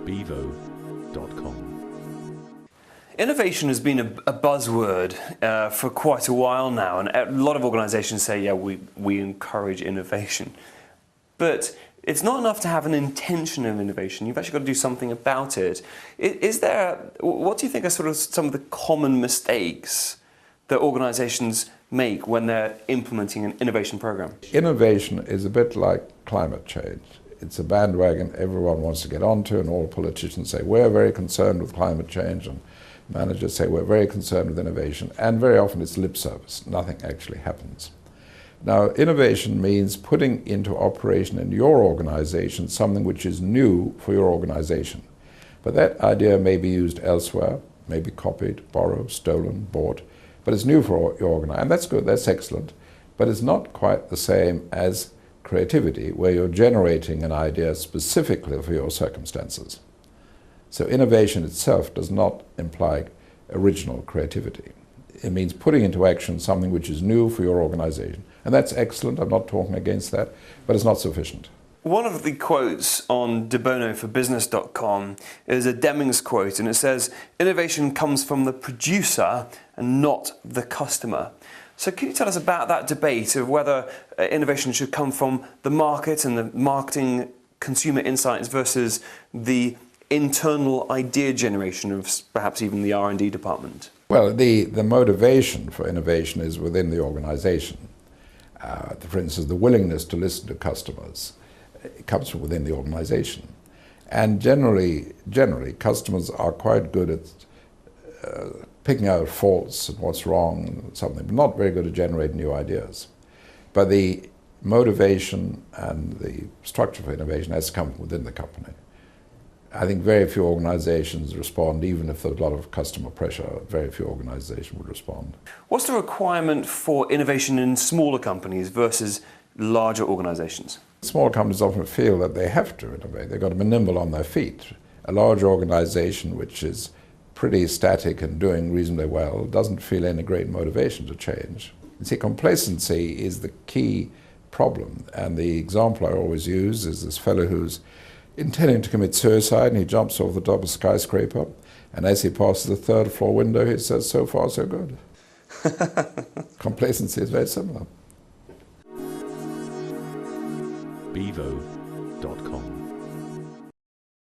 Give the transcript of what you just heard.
bevo.com. Innovation has been a buzzword for quite a while now, and a lot of organisations say, yeah, we encourage innovation. But it's not enough to have an intention of innovation. You've actually got to do something about it. What do you think are sort of some of the common mistakes that organisations make when they're implementing an innovation program? Innovation is a bit like climate change. It's a bandwagon everyone wants to get onto, and all politicians say, we're very concerned with climate change, and managers say, we're very concerned with innovation, and very often it's lip service. Nothing actually happens. Now, innovation means putting into operation in your organization something which is new for your organization. But that idea may be used elsewhere, may be copied, borrowed, stolen, bought, but it's new for your organization. And that's good, that's excellent, but it's not quite the same as creativity, where you're generating an idea specifically for your circumstances. So innovation itself does not imply original creativity. It means putting into action something which is new for your organization. And that's excellent, I'm not talking against that, but it's not sufficient. One of the quotes on Bono for business.com is a Deming's quote, and it says, innovation comes from the producer and not the customer. So can you tell us about that debate of whether innovation should come from the market and the marketing consumer insights versus the internal idea generation of perhaps even the R&D department? Well, the motivation for innovation is within the organization. For instance, the willingness to listen to customers comes from within the organization. And generally, customers are quite good at picking out faults and what's wrong and something, but not very good at generating new ideas. But the motivation and the structure for innovation has to come from within the company. I think very few organizations respond, even if there's a lot of customer pressure, very few organizations would respond. What's the requirement for innovation in smaller companies versus larger organizations? Small companies often feel that they have to innovate. They've got to be nimble on their feet. A large organization which is pretty static and doing reasonably well doesn't feel any great motivation to change. You see, complacency is the key problem. And the example I always use is this fellow who's intending to commit suicide, and he jumps off the top of a skyscraper, and as he passes the third floor window, he says, so far so good. Complacency is very similar. Bevo